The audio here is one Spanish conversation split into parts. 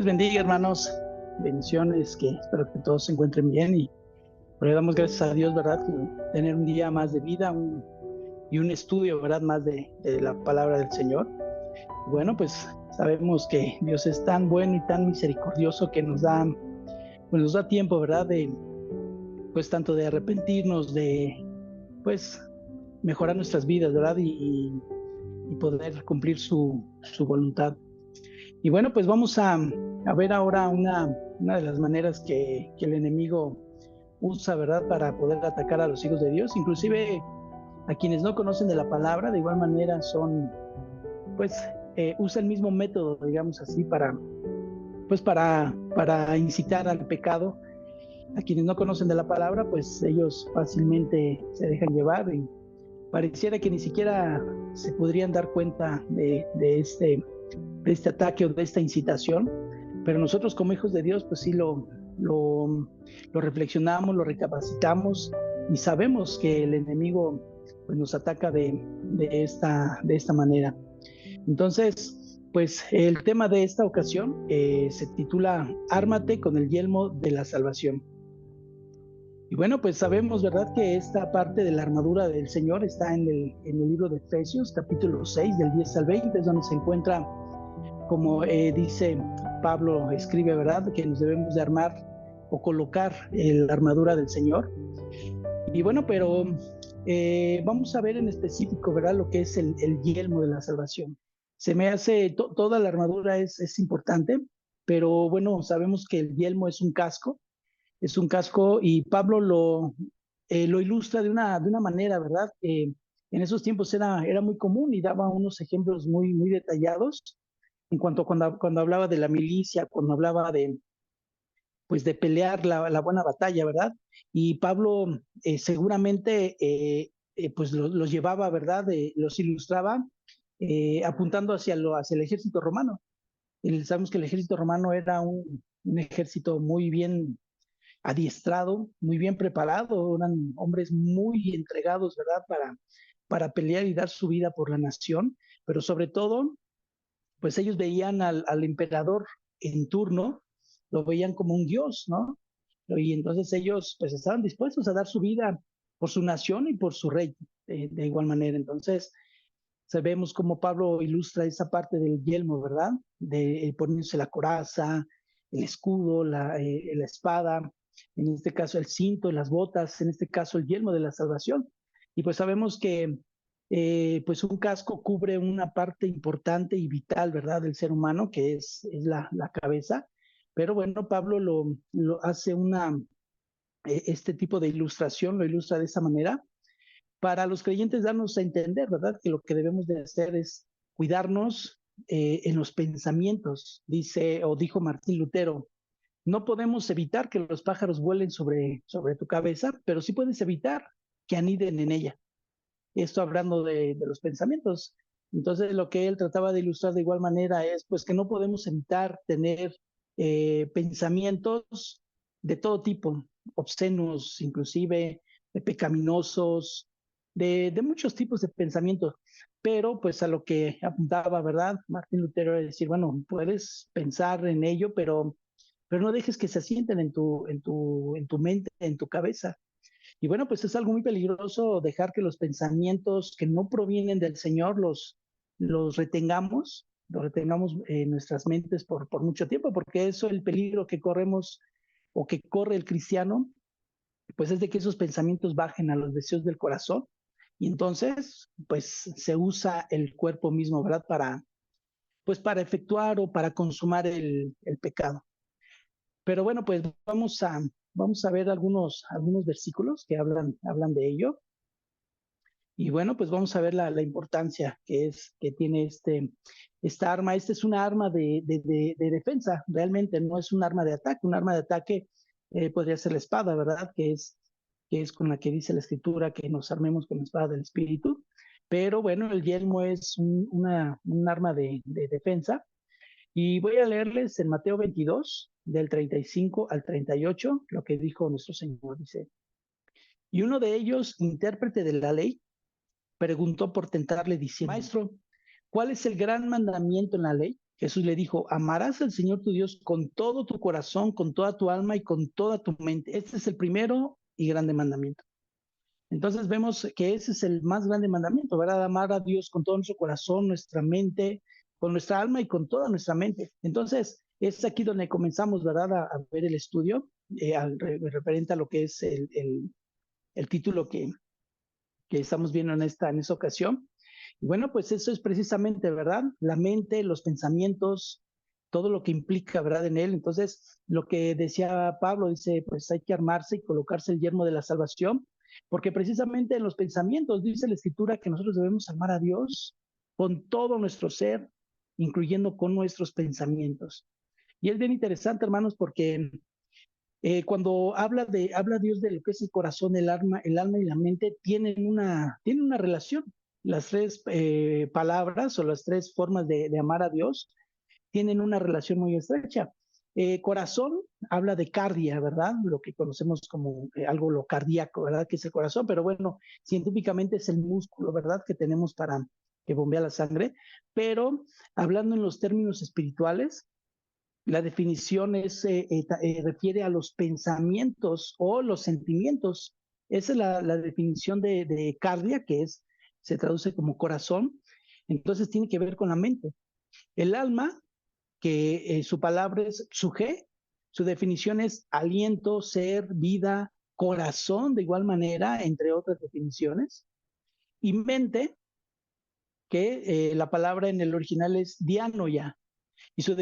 bendiga, hermanos. Bendiciones, que espero que todos se encuentren bien y le damos gracias a Dios, ¿verdad? Que tener un día más de vida y un estudio, ¿verdad? Más de la palabra del Señor. Bueno, pues sabemos que Dios es tan bueno y tan misericordioso que nos da tiempo, ¿verdad? Pues tanto de arrepentirnos, pues, mejorar nuestras vidas, ¿verdad? Y poder cumplir su voluntad. Y bueno, pues vamos a ver ahora una de las maneras que el enemigo usa, ¿verdad? Para poder atacar a los hijos de Dios, inclusive a quienes no conocen de la palabra, de igual manera pues, usa el mismo método, digamos así, para incitar al pecado. A quienes no conocen de la palabra, pues ellos fácilmente se dejan llevar y pareciera que ni siquiera se podrían dar cuenta de este ataque o de esta incitación, pero nosotros como hijos de Dios, pues sí lo, lo reflexionamos, lo recapacitamos y sabemos que el enemigo pues, nos ataca de esta manera. Entonces, pues el tema de esta ocasión se titula Ármate con el yelmo de la salvación. Y bueno, pues sabemos, ¿verdad?, que esta parte de la armadura del Señor está en el libro de Efesios, capítulo 6, del 10 al 20, es donde se encuentra, como dice Pablo, escribe, ¿verdad?, que nos debemos de armar o colocar la armadura del Señor. Y bueno, pero vamos a ver en específico, ¿verdad?, lo que es el yelmo de la salvación. Se me hace, toda la armadura es importante, pero bueno, sabemos que el yelmo es un casco y Pablo lo ilustra de una manera, ¿verdad? En esos tiempos era muy común y daba unos ejemplos muy detallados en cuanto a cuando hablaba de la milicia, cuando hablaba pues de pelear la buena batalla, ¿verdad? Y Pablo seguramente pues los llevaba, ¿verdad? Los ilustraba apuntando hacia el ejército romano. Y sabemos que el ejército romano era un ejército muy bien adiestrado, muy bien preparado, eran hombres muy entregados, ¿verdad? Para pelear y dar su vida por la nación, pero sobre todo, pues ellos veían al emperador en turno, lo veían como un dios, ¿no? Y entonces ellos pues estaban dispuestos a dar su vida por su nación y por su rey, de igual manera. Entonces, sabemos cómo Pablo ilustra esa parte del yelmo, ¿verdad? De poniéndose la coraza, el escudo, la espada, en este caso el cinto, las botas, en este caso el yelmo de la salvación. Y pues sabemos que pues un casco cubre una parte importante y vital, ¿verdad?, del ser humano, que es la cabeza. Pero bueno, Pablo lo hace este tipo de ilustración, lo ilustra de esa manera para los creyentes darnos a entender, ¿verdad?, que lo que debemos de hacer es cuidarnos en los pensamientos, dice o dijo Martín Lutero. No podemos evitar que los pájaros vuelen sobre tu cabeza, pero sí puedes evitar que aniden en ella. Esto hablando de los pensamientos. Entonces, lo que él trataba de ilustrar de igual manera es pues que no podemos evitar tener pensamientos de todo tipo, obscenos, inclusive pecaminosos, de muchos tipos de pensamientos. Pero pues a lo que apuntaba, ¿verdad?, Martín Lutero, es decir, bueno, puedes pensar en ello, pero no dejes que se asienten en tu mente, en tu cabeza. Y bueno, pues es algo muy peligroso dejar que los pensamientos que no provienen del Señor los retengamos en nuestras mentes por mucho tiempo, porque eso, el peligro que corremos o que corre el cristiano, pues es de que esos pensamientos bajen a los deseos del corazón y entonces, pues se usa el cuerpo mismo, ¿verdad? Pues para efectuar o para consumar el pecado. Pero bueno, pues vamos a ver algunos versículos que hablan de ello. Y bueno, pues vamos a ver la importancia que tiene esta arma. Esta es una arma de defensa, realmente no es un arma de ataque. Un arma de ataque podría ser la espada, ¿verdad? Que es con la que dice la escritura que nos armemos con la espada del Espíritu. Pero bueno, el yelmo es un arma de defensa. Y voy a leerles en Mateo 22, del 35 al 38, lo que dijo nuestro Señor. Dice, y uno de ellos, intérprete de la ley, preguntó por tentarle diciendo, Maestro, ¿cuál es el gran mandamiento en la ley? Jesús le dijo, amarás al Señor tu Dios con todo tu corazón, con toda tu alma y con toda tu mente. Este es el primero y grande mandamiento. Entonces vemos que ese es el más grande mandamiento, ¿verdad? Amar a Dios con todo nuestro corazón, nuestra mente, con nuestra alma y con toda nuestra mente. Entonces, es aquí donde comenzamos, ¿verdad? A ver el estudio referente a lo que es el título que estamos viendo en esta ocasión. Y bueno, pues eso es precisamente, ¿verdad? La mente, los pensamientos, todo lo que implica, ¿verdad? En él. Entonces, lo que decía Pablo, dice, pues hay que armarse y colocarse el yelmo de la salvación, porque precisamente en los pensamientos dice la Escritura que nosotros debemos amar a Dios con todo nuestro ser, incluyendo con nuestros pensamientos. Y es bien interesante, hermanos, porque cuando habla Dios de lo que es el corazón, el alma y la mente, tienen una relación. Las tres palabras o las tres formas de amar a Dios tienen una relación muy estrecha. Corazón habla de cardia, ¿verdad? Lo que conocemos como algo lo cardíaco, ¿verdad? Que es el corazón, pero bueno, científicamente es el músculo, ¿verdad? Que tenemos para que bombea la sangre, pero hablando en los términos espirituales, la definición refiere a los pensamientos o los sentimientos. Esa es la definición de cardia, se traduce como corazón. Entonces tiene que ver con la mente. El alma, que su palabra es suje, su definición es aliento, ser, vida, corazón, de igual manera, entre otras definiciones. Y mente, que la palabra en el original es dianoia, y su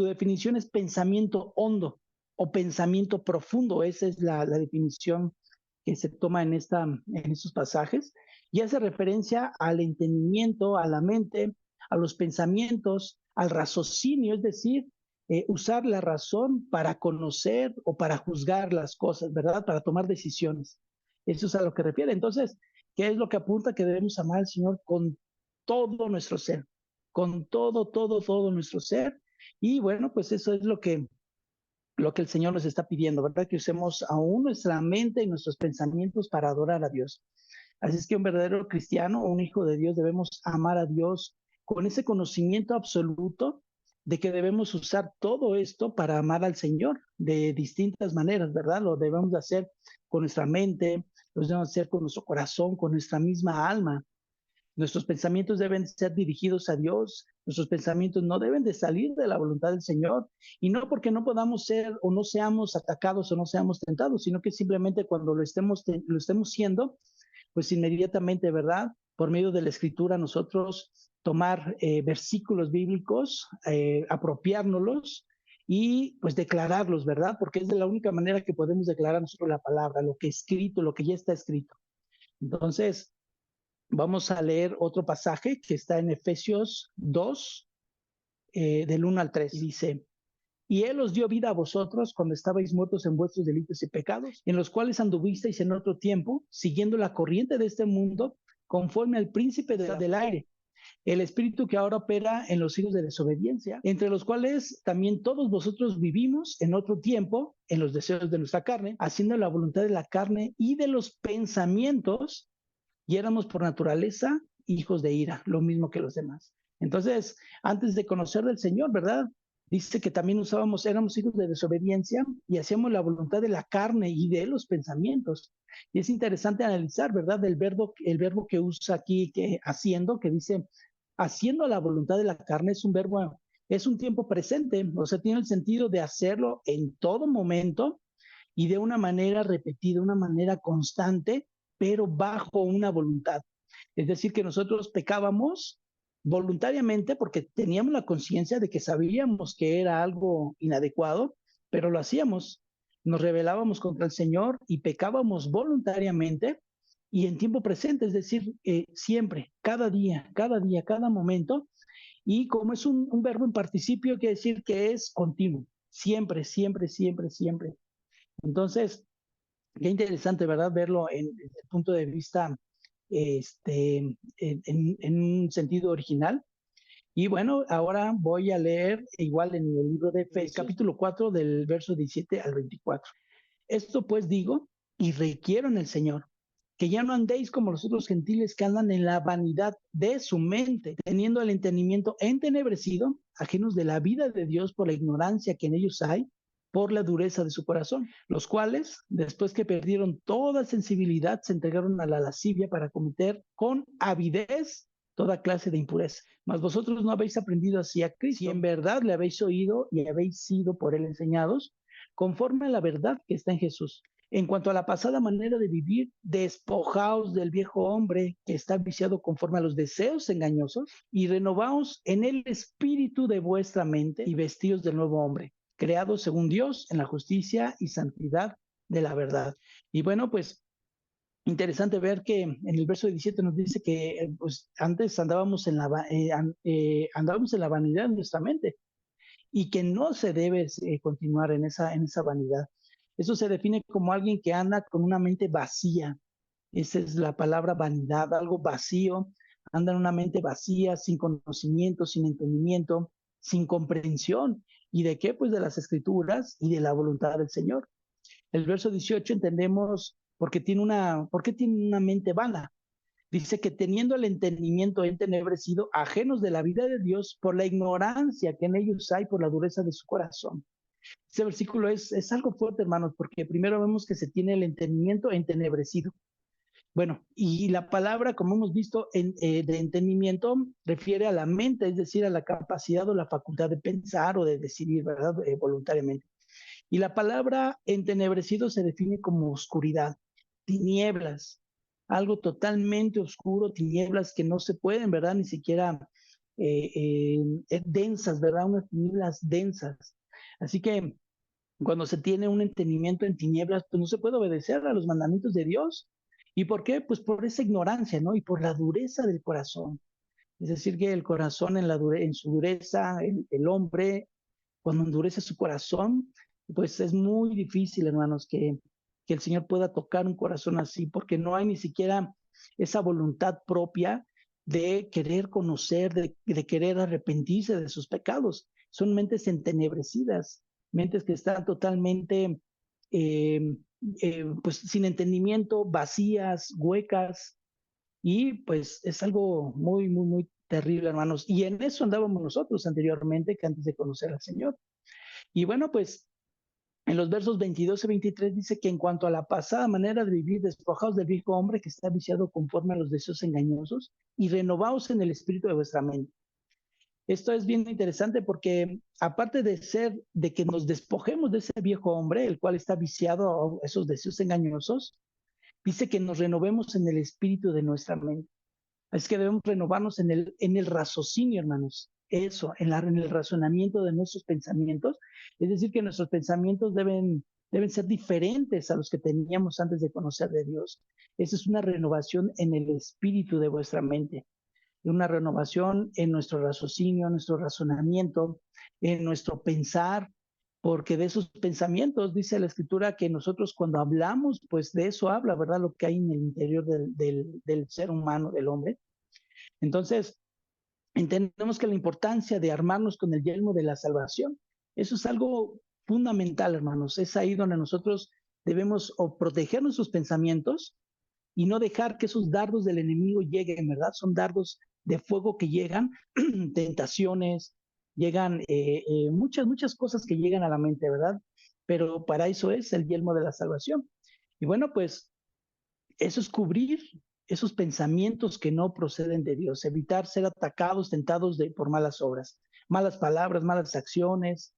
definición es pensamiento hondo o pensamiento profundo. Esa es la definición que se toma en estos pasajes y hace referencia al entendimiento, a la mente, a los pensamientos, al raciocinio, es decir, usar la razón para conocer o para juzgar las cosas, ¿verdad? Para tomar decisiones. Eso es a lo que refiere. Entonces, ¿qué es lo que apunta? Que debemos amar al Señor con todo nuestro ser, con todo nuestro ser. Y bueno, pues eso es lo que el Señor nos está pidiendo, ¿verdad? Que usemos aún nuestra mente y nuestros pensamientos para adorar a Dios. Así es que un verdadero cristiano, un hijo de Dios, debemos amar a Dios con ese conocimiento absoluto de que debemos usar todo esto para amar al Señor de distintas maneras, ¿verdad? Lo debemos hacer con nuestra mente, lo debemos hacer con nuestro corazón, con nuestra misma alma. Nuestros pensamientos deben ser dirigidos a Dios, nuestros pensamientos no deben de salir de la voluntad del Señor, y no porque no podamos ser o no seamos atacados o no seamos tentados, sino que simplemente cuando lo estemos siendo, pues inmediatamente, ¿verdad? Por medio de la Escritura nosotros tomar versículos bíblicos, apropiárnoslos y pues declararlos, ¿verdad? Porque es de la única manera que podemos declarar nosotros la palabra, lo que es escrito, lo que ya está escrito. Entonces, vamos a leer otro pasaje que está en Efesios 2, del 1 al 3. Dice, y Él os dio vida a vosotros cuando estabais muertos en vuestros delitos y pecados, en los cuales anduvisteis en otro tiempo, siguiendo la corriente de este mundo, conforme al príncipe del aire, el espíritu que ahora opera en los hijos de desobediencia, entre los cuales también todos vosotros vivimos en otro tiempo, en los deseos de nuestra carne, haciendo la voluntad de la carne y de los pensamientos, y éramos por naturaleza hijos de ira, lo mismo que los demás. Entonces, antes de conocer del Señor, ¿verdad? Dice que también éramos hijos de desobediencia y hacíamos la voluntad de la carne y de los pensamientos. Y es interesante analizar, ¿verdad? El verbo que usa aquí, que haciendo, que dice, haciendo la voluntad de la carne, es un verbo, es un tiempo presente, o sea, tiene el sentido de hacerlo en todo momento y de una manera repetida, una manera constante, pero bajo una voluntad. Es decir, que nosotros pecábamos voluntariamente porque teníamos la conciencia de que sabíamos que era algo inadecuado, pero lo hacíamos. Nos rebelábamos contra el Señor y pecábamos voluntariamente y en tiempo presente, es decir, siempre, cada momento. Y como es un verbo en participio, quiere decir que es continuo, siempre, siempre, siempre, siempre. Entonces, qué interesante, ¿verdad? Verlo desde el punto de vista, en un sentido original. Y bueno, ahora voy a leer igual en el libro de Efesios, capítulo 4, del verso 17 al 24. Esto pues digo y requiero en el Señor, que ya no andéis como los otros gentiles que andan en la vanidad de su mente, teniendo el entendimiento entenebrecido, ajenos de la vida de Dios por la ignorancia que en ellos hay, por la dureza de su corazón, los cuales, después que perdieron toda sensibilidad, se entregaron a la lascivia para cometer con avidez toda clase de impureza. Mas vosotros no habéis aprendido así a Cristo, si en verdad le habéis oído y habéis sido por él enseñados, conforme a la verdad que está en Jesús. En cuanto a la pasada manera de vivir, despojaos del viejo hombre que está viciado conforme a los deseos engañosos y renovaos en el espíritu de vuestra mente y vestíos del nuevo hombre, creado según Dios en la justicia y santidad de la verdad. Y bueno, pues interesante ver que en el verso 17 nos dice que pues, antes andábamos andábamos en la vanidad de nuestra mente y que no se debe continuar en esa vanidad. Eso se define como alguien que anda con una mente vacía. Esa es la palabra vanidad, algo vacío, anda en una mente vacía, sin conocimiento, sin entendimiento, sin comprensión. ¿Y de qué? Pues de las escrituras y de la voluntad del Señor. El verso 18 entendemos por qué tiene una mente vana. Dice que teniendo el entendimiento entenebrecido, ajenos de la vida de Dios por la ignorancia que en ellos hay, por la dureza de su corazón. Ese versículo es algo fuerte, hermanos, porque primero vemos que se tiene el entendimiento entenebrecido. Bueno, y la palabra, como hemos visto, de entendimiento refiere a la mente, es decir, a la capacidad o la facultad de pensar o de decidir, ¿verdad? Voluntariamente. Y la palabra entenebrecido se define como oscuridad, tinieblas, algo totalmente oscuro, tinieblas que no se pueden, ¿verdad? Ni siquiera densas, ¿verdad? Unas tinieblas densas. Así que cuando se tiene un entendimiento en tinieblas, pues no se puede obedecer a los mandamientos de Dios. ¿Y por qué? Pues por esa ignorancia, ¿no? Y por la dureza del corazón. Es decir, que el corazón en su dureza, el hombre cuando endurece su corazón, pues es muy difícil, hermanos, que el Señor pueda tocar un corazón así, porque no hay ni siquiera esa voluntad propia de querer conocer, de querer arrepentirse de sus pecados. Son mentes entenebrecidas, mentes que están totalmente, eh, pues sin entendimiento, vacías, huecas, y pues es algo muy, muy, muy terrible, hermanos. Y en eso andábamos nosotros anteriormente, que antes de conocer al Señor. Y bueno, pues en los versos 22 y 23 dice que en cuanto a la pasada manera de vivir, despojaos del viejo hombre que está viciado conforme a los deseos engañosos y renovaos en el espíritu de vuestra mente. Esto es bien interesante porque aparte de que nos despojemos de ese viejo hombre, el cual está viciado a esos deseos engañosos, dice que nos renovemos en el espíritu de nuestra mente. Es que debemos renovarnos en el raciocinio, hermanos. Eso, en el razonamiento de nuestros pensamientos. Es decir, que nuestros pensamientos deben ser diferentes a los que teníamos antes de conocer de Dios. Esa es una renovación en el espíritu de vuestra mente. Una renovación en nuestro raciocinio, en nuestro razonamiento, en nuestro pensar, porque de esos pensamientos dice la escritura que nosotros cuando hablamos, pues de eso habla, ¿verdad? Lo que hay en el interior del ser humano, del hombre. Entonces, entendemos que la importancia de armarnos con el yelmo de la salvación, eso es algo fundamental, hermanos. Es ahí donde nosotros debemos o proteger nuestros pensamientos y no dejar que esos dardos del enemigo lleguen, ¿verdad? Son dardos de fuego que llegan, tentaciones, llegan muchas cosas que llegan a la mente, ¿verdad? Pero para eso es el yelmo de la salvación. Y bueno, pues eso es cubrir esos pensamientos que no proceden de Dios, evitar ser atacados, tentados por malas obras, malas palabras, malas acciones.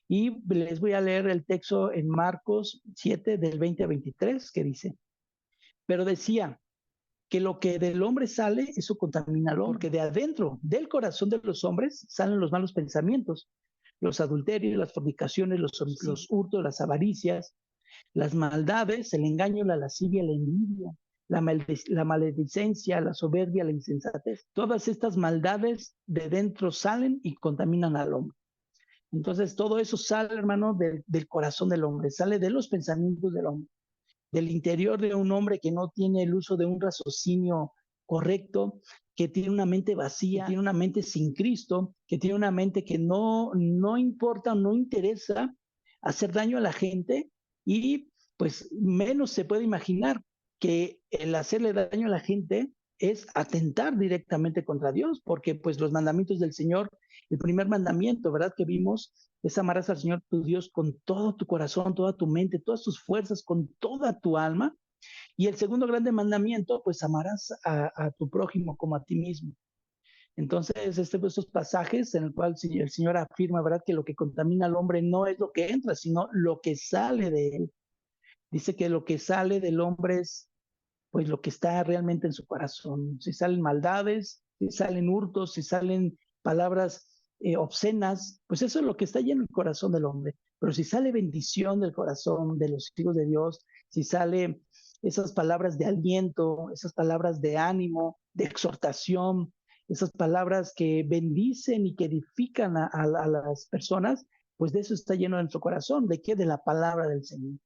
Y les voy a leer el texto en Marcos 7, del 20 a 23, que dice, pero decía que lo que del hombre sale, eso contamina al hombre, porque de adentro, del corazón de los hombres, salen los malos pensamientos, los adulterios, las fornicaciones, los hurtos, las avaricias, las maldades, el engaño, la lascivia, la envidia, la maledicencia, la soberbia, la insensatez. Todas estas maldades de dentro salen y contaminan al hombre. Entonces todo eso sale, hermano, del corazón del hombre, sale de los pensamientos del hombre, del interior de un hombre que no tiene el uso de un raciocinio correcto, que tiene una mente vacía, que tiene una mente sin Cristo, que tiene una mente que no importa, no interesa hacer daño a la gente y pues menos se puede imaginar que el hacerle daño a la gente es atentar directamente contra Dios, porque pues los mandamientos del Señor, el primer mandamiento, ¿verdad? Que vimos es amarás al Señor tu Dios con todo tu corazón, toda tu mente, todas tus fuerzas, con toda tu alma. Y el segundo grande mandamiento, pues amarás a tu prójimo como a ti mismo. Entonces, estos pasajes en el cual el Señor afirma, ¿verdad? Que lo que contamina al hombre no es lo que entra, sino lo que sale de él. Dice que lo que sale del hombre es pues lo que está realmente en su corazón. Si salen maldades, si salen hurtos, si salen palabras obscenas, pues eso es lo que está lleno el corazón del hombre. Pero si sale bendición del corazón de los hijos de Dios, si sale esas palabras de aliento, esas palabras de ánimo, de exhortación, esas palabras que bendicen y que edifican a las personas, pues de eso está lleno nuestro corazón. ¿De qué? De la palabra del Señor.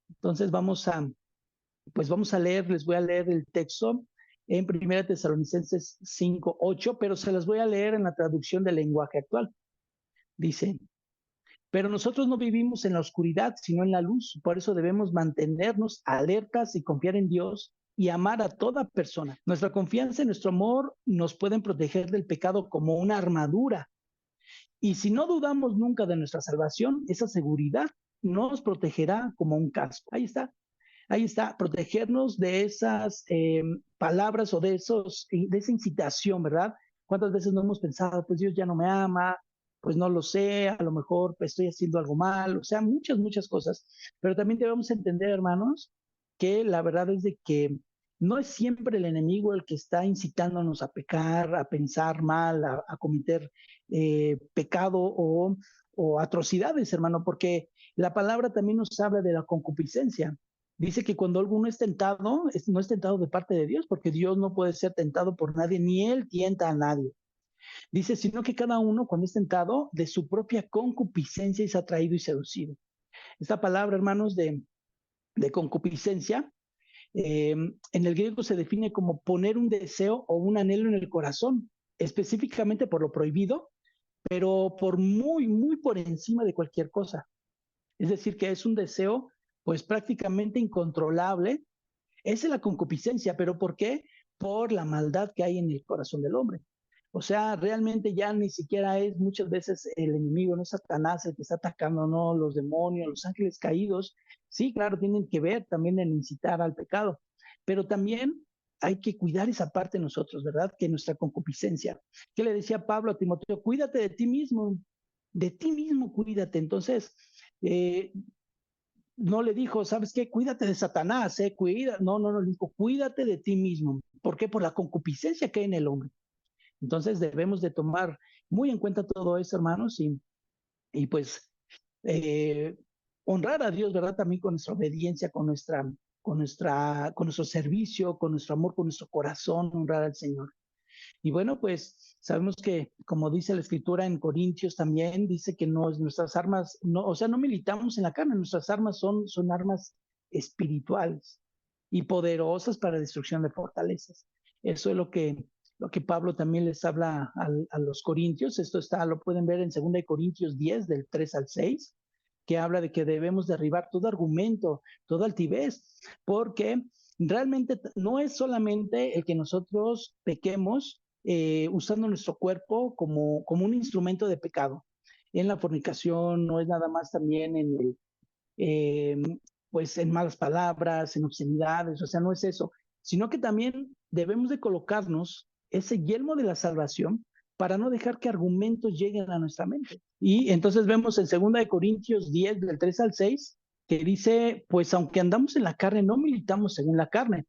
Entonces vamos a leer, les voy a leer el texto en 1 Tesalonicenses 5:8, pero se las voy a leer en la traducción del lenguaje actual. Dice, pero nosotros no vivimos en la oscuridad, sino en la luz. Por eso debemos mantenernos alertas y confiar en Dios y amar a toda persona. Nuestra confianza y nuestro amor nos pueden proteger del pecado como una armadura. Y si no dudamos nunca de nuestra salvación, esa seguridad nos protegerá como un casco. Ahí está, protegernos de esas palabras o de esa incitación, ¿verdad? ¿Cuántas veces no hemos pensado, pues Dios ya no me ama, pues no lo sé, a lo mejor pues, estoy haciendo algo mal, o sea, muchas cosas. Pero también debemos entender, hermanos, que la verdad es de que no es siempre el enemigo el que está incitándonos a pecar, a pensar mal, a cometer pecado o atrocidades, hermano, porque la palabra también nos habla de la concupiscencia. Dice que cuando alguno es tentado, no es tentado de parte de Dios, porque Dios no puede ser tentado por nadie, ni Él tienta a nadie. Dice, sino que cada uno, cuando es tentado, de su propia concupiscencia es atraído y seducido. Esta palabra, hermanos, de concupiscencia, en el griego se define como poner un deseo o un anhelo en el corazón, específicamente por lo prohibido, pero por muy por encima de cualquier cosa. Es decir, que es un deseo, pues prácticamente incontrolable. Esa es la concupiscencia, pero ¿por qué? Por la maldad que hay en el corazón del hombre. O sea, realmente ya ni siquiera es muchas veces el enemigo, no es Satanás el que está atacando, no los demonios, los ángeles caídos. Sí, claro, tienen que ver también en incitar al pecado, pero también hay que cuidar esa parte de nosotros, ¿verdad? Que nuestra concupiscencia. ¿Qué le decía Pablo a Timoteo? Cuídate de ti mismo cuídate. Entonces, eh, no le dijo, ¿sabes qué? Cuídate de Satanás, cuida. No, le dijo, cuídate de ti mismo. ¿Por qué? Por la concupiscencia que hay en el hombre. Entonces debemos de tomar muy en cuenta todo eso, hermanos, y pues eh, honrar a Dios, ¿verdad? También con nuestra obediencia, con nuestro servicio, con nuestro amor, con nuestro corazón, honrar al Señor. Y bueno, pues sabemos que, como dice la escritura en Corintios también, dice que nuestras armas, no, o sea, no militamos en la carne, nuestras armas son armas espirituales y poderosas para destrucción de fortalezas. Eso es lo que Pablo también les habla a los corintios. Esto lo pueden ver en 2 Corintios 10, del 3 al 6, que habla de que debemos derribar todo argumento, toda altivez, porque realmente no es solamente el que nosotros pequemos usando nuestro cuerpo como un instrumento de pecado. En la fornicación no es nada más también eh, pues en malas palabras, en obscenidades, o sea, no es eso, sino que también debemos de colocarnos ese yelmo de la salvación para no dejar que argumentos lleguen a nuestra mente. Y entonces vemos en 2 Corintios 10, del 3 al 6, que dice, pues aunque andamos en la carne, no militamos según la carne,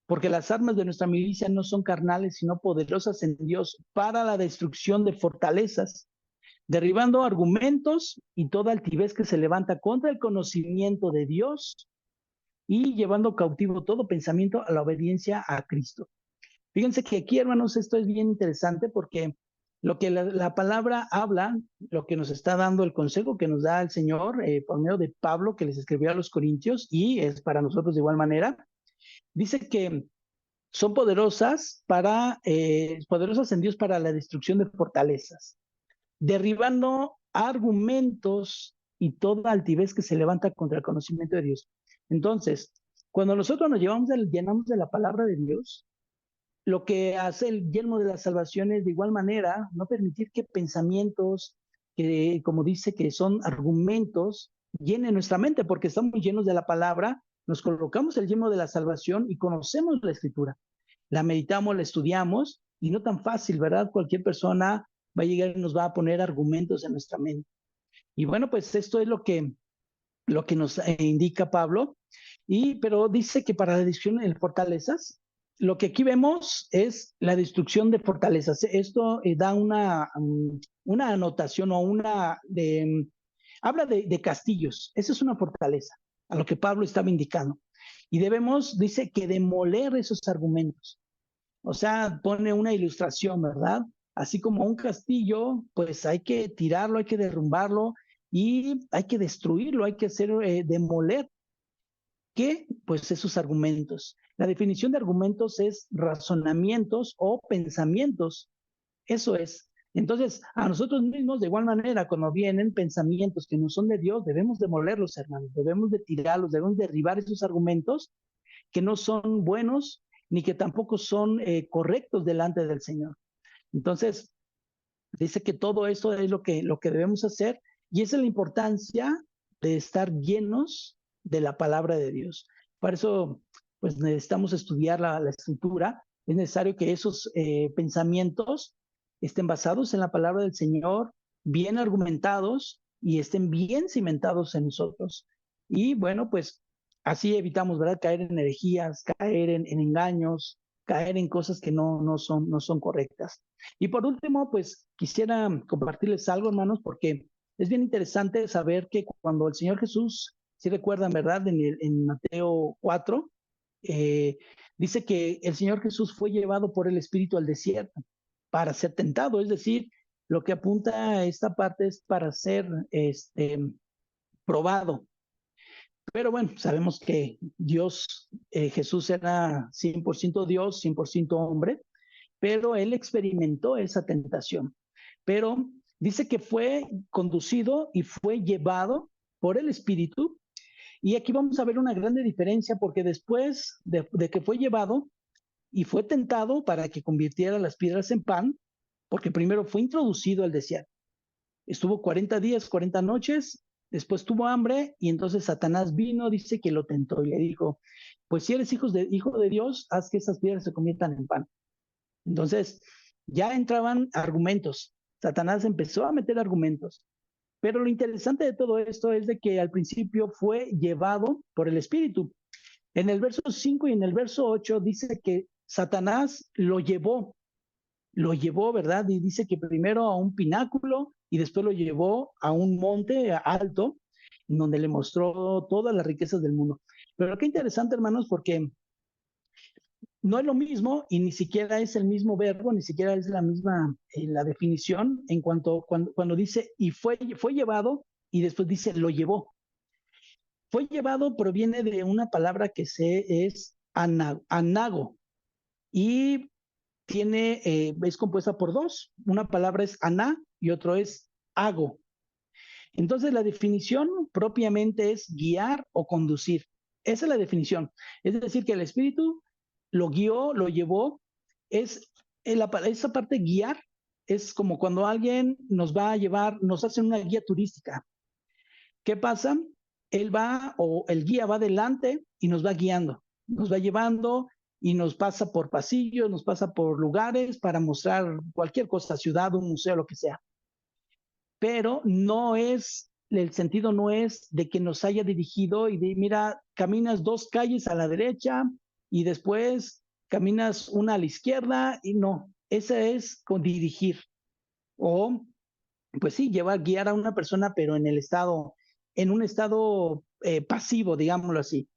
porque las armas de nuestra milicia no son carnales, sino poderosas en Dios para la destrucción de fortalezas, derribando argumentos y toda altivez que se levanta contra el conocimiento de Dios y llevando cautivo todo pensamiento a la obediencia a Cristo. Fíjense que aquí, hermanos, esto es bien interesante porque lo que la palabra habla, lo que nos está dando el consejo que nos da el Señor por medio de Pablo, que les escribió a los Corintios, y es para nosotros de igual manera, dice que son poderosas en Dios para la destrucción de fortalezas, derribando argumentos y toda altivez que se levanta contra el conocimiento de Dios. Entonces, cuando nosotros nos llenamos de la palabra de Dios, lo que hace el yelmo de la salvación es de igual manera no permitir que pensamientos, que como dice que son argumentos, llenen nuestra mente, porque estamos llenos de la palabra, nos colocamos el yelmo de la salvación y conocemos la escritura. La meditamos, la estudiamos y no tan fácil, ¿verdad? Cualquier persona va a llegar y nos va a poner argumentos en nuestra mente. Y bueno, pues esto es lo que nos indica Pablo, pero dice que para la destrucción de fortalezas, lo que aquí vemos es la destrucción de fortalezas. Esto da una anotación o habla de castillos. Esa es una fortaleza, a lo que Pablo estaba indicando. Y debemos, dice, que demoler esos argumentos. O sea, pone una ilustración, ¿verdad? Así como un castillo, pues hay que tirarlo, hay que derrumbarlo y hay que destruirlo, hay que hacer demoler. ¿Qué? Pues esos argumentos. La definición de argumentos es razonamientos o pensamientos. Eso es. Entonces, a nosotros mismos, de igual manera, cuando vienen pensamientos que no son de Dios, debemos demolerlos, hermanos, debemos de tirarlos, debemos derribar esos argumentos que no son buenos ni que tampoco son correctos delante del Señor. Entonces, dice que todo eso es lo que debemos hacer y esa es la importancia de estar llenos de la palabra de Dios. Por eso, pues necesitamos estudiar la escritura. Es necesario que esos pensamientos estén basados en la palabra del Señor, bien argumentados y estén bien cimentados en nosotros. Y bueno, pues así evitamos, ¿verdad? Caer en herejías, caer en engaños, caer en cosas que no son correctas. Y por último, pues quisiera compartirles algo, hermanos, porque es bien interesante saber que cuando el Señor Jesús, si recuerdan, ¿verdad? En Mateo 4, eh, dice que el Señor Jesús fue llevado por el Espíritu al desierto para ser tentado, es decir, lo que apunta a esta parte es para ser probado. Pero bueno, sabemos que Dios, Jesús era 100% Dios, 100% hombre, pero él experimentó esa tentación. Pero dice que fue conducido y fue llevado por el Espíritu. Y aquí vamos a ver una grande diferencia porque después de que fue llevado y fue tentado para que convirtiera las piedras en pan, porque primero fue introducido al desierto. Estuvo 40 días, 40 noches, después tuvo hambre y entonces Satanás vino, dice que lo tentó y le dijo, pues si eres hijo de Dios, haz que esas piedras se conviertan en pan. Entonces, ya entraban argumentos. Satanás empezó a meter argumentos. Pero lo interesante de todo esto es de que al principio fue llevado por el Espíritu. En el verso 5 y en el verso 8 dice que Satanás lo llevó, ¿verdad? Y dice que primero a un pináculo y después lo llevó a un monte alto, en donde le mostró todas las riquezas del mundo. Pero qué interesante, hermanos, porque no es lo mismo y ni siquiera es el mismo verbo, ni siquiera es la misma la definición en cuanto cuando dice y fue llevado y después dice lo llevó. Fue llevado proviene de una palabra que es anago y es compuesta por dos. Una palabra es aná y otro es ago. Entonces la definición propiamente es guiar o conducir. Esa es la definición. Es decir, que el Espíritu lo guió, lo llevó. Esa parte guiar es como cuando alguien nos va a llevar, nos hace una guía turística. ¿Qué pasa? Él va o el guía va adelante y nos va guiando, nos va llevando y nos pasa por pasillos, nos pasa por lugares para mostrar cualquier cosa, ciudad, un museo, lo que sea. Pero el sentido no es de que nos haya dirigido y de, mira, caminas 2 calles a la derecha y después caminas una a la izquierda y no, ese es con dirigir. O, pues sí, guiar a una persona, pero en un estado pasivo, digámoslo así.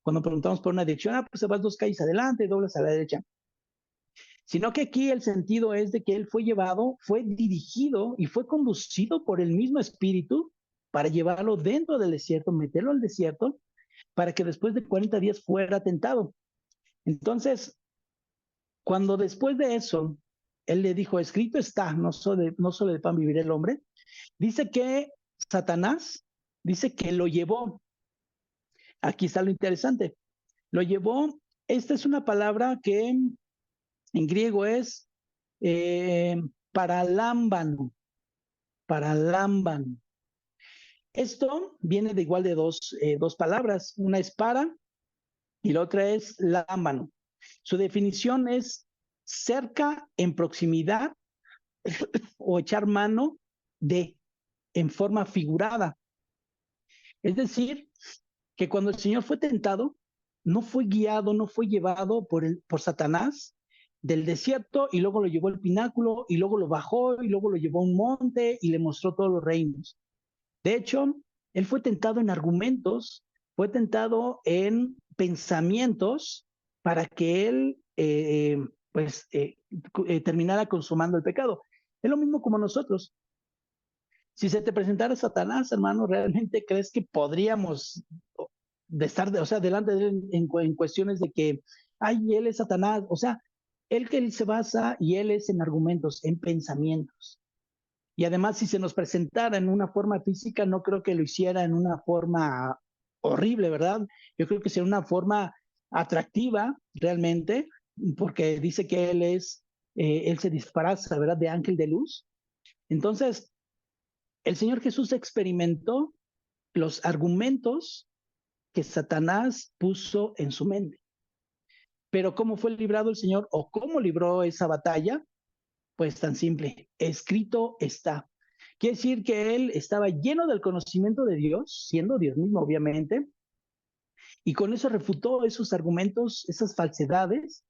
Cuando preguntamos por una dirección, pues se vas 2 calles adelante, doblas a la derecha. Sino que aquí el sentido es de que él fue llevado, fue dirigido y fue conducido por el mismo espíritu para llevarlo dentro del desierto, meterlo al desierto, para que después de 40 días fuera tentado. Entonces, cuando después de eso, él le dijo, escrito está, no solo de pan vivirá el hombre, dice que Satanás, dice que lo llevó. Aquí está lo interesante. Lo llevó, esta es una palabra que En griego es eh, paralámbano, paralámbano. Esto viene de igual de dos palabras, una es para y la otra es lámbano. Su definición es cerca, en proximidad o echar mano de, en forma figurada. Es decir, que cuando el Señor fue tentado, no fue guiado, no fue llevado por Satanás del desierto y luego lo llevó al pináculo y luego lo bajó y luego lo llevó a un monte y le mostró todos los reinos. De hecho, él fue tentado en argumentos, fue tentado en pensamientos para que él terminara consumando el pecado. Es lo mismo como nosotros. Si se te presentara Satanás, hermano, ¿realmente crees que podríamos o sea, delante de él en cuestiones de que, ay, él es Satanás? O sea, él se basa y él es en argumentos, en pensamientos. Y además, si se nos presentara en una forma física, no creo que lo hiciera en una forma horrible, ¿verdad? Yo creo que sería una forma atractiva realmente, porque dice que él se disfraza, ¿verdad? De ángel de luz. Entonces, el Señor Jesús experimentó los argumentos que Satanás puso en su mente. Pero ¿cómo fue librado el Señor o cómo libró esa batalla? Pues tan simple, escrito está. Quiere decir que él estaba lleno del conocimiento de Dios, siendo Dios mismo, obviamente, y con eso refutó esos argumentos, esas falsedades,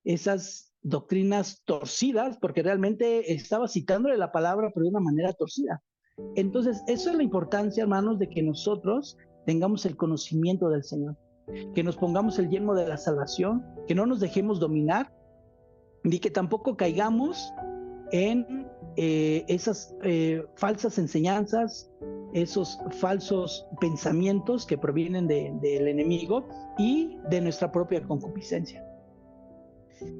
esas doctrinas torcidas, porque realmente estaba citándole la palabra, pero de una manera torcida. Entonces, eso es la importancia, hermanos, de que nosotros tengamos el conocimiento del Señor, que nos pongamos el yelmo de la salvación, que no nos dejemos dominar, ni que tampoco caigamos en esas falsas enseñanzas, esos falsos pensamientos que provienen del enemigo y de nuestra propia concupiscencia.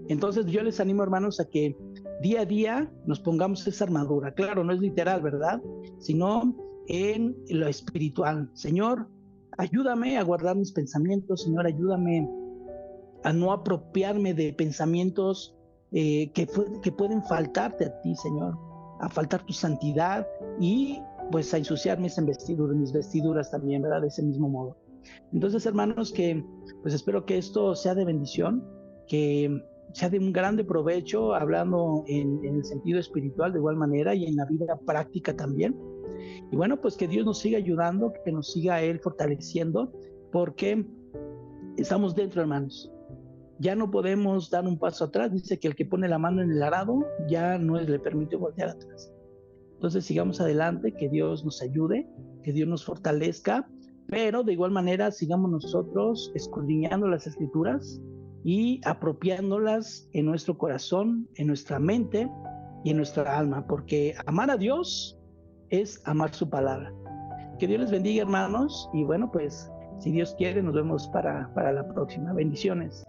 Entonces yo les animo, hermanos, a que día a día nos pongamos esa armadura. Claro, no es literal, ¿verdad? Sino en lo espiritual. Señor, ayúdame a guardar mis pensamientos. Señor, ayúdame a no apropiarme de pensamientos que pueden faltarte a ti, Señor, a faltar tu santidad y pues a ensuciar mis vestiduras también, ¿verdad? De ese mismo modo. Entonces, hermanos, que pues espero que esto sea de bendición, que sea de un grande provecho, hablando en el sentido espiritual de igual manera y en la vida práctica también. Y bueno, pues que Dios nos siga ayudando, que nos siga Él fortaleciendo, porque estamos dentro, hermanos. Ya no podemos dar un paso atrás. Dice que el que pone la mano en el arado ya no le permite voltear atrás. Entonces sigamos adelante, que Dios nos ayude, que Dios nos fortalezca, pero de igual manera sigamos nosotros escudriñando las escrituras y apropiándolas en nuestro corazón, en nuestra mente y en nuestra alma, porque amar a Dios es amar su palabra. Que Dios les bendiga, hermanos, y bueno, pues si Dios quiere, nos vemos para la próxima. Bendiciones.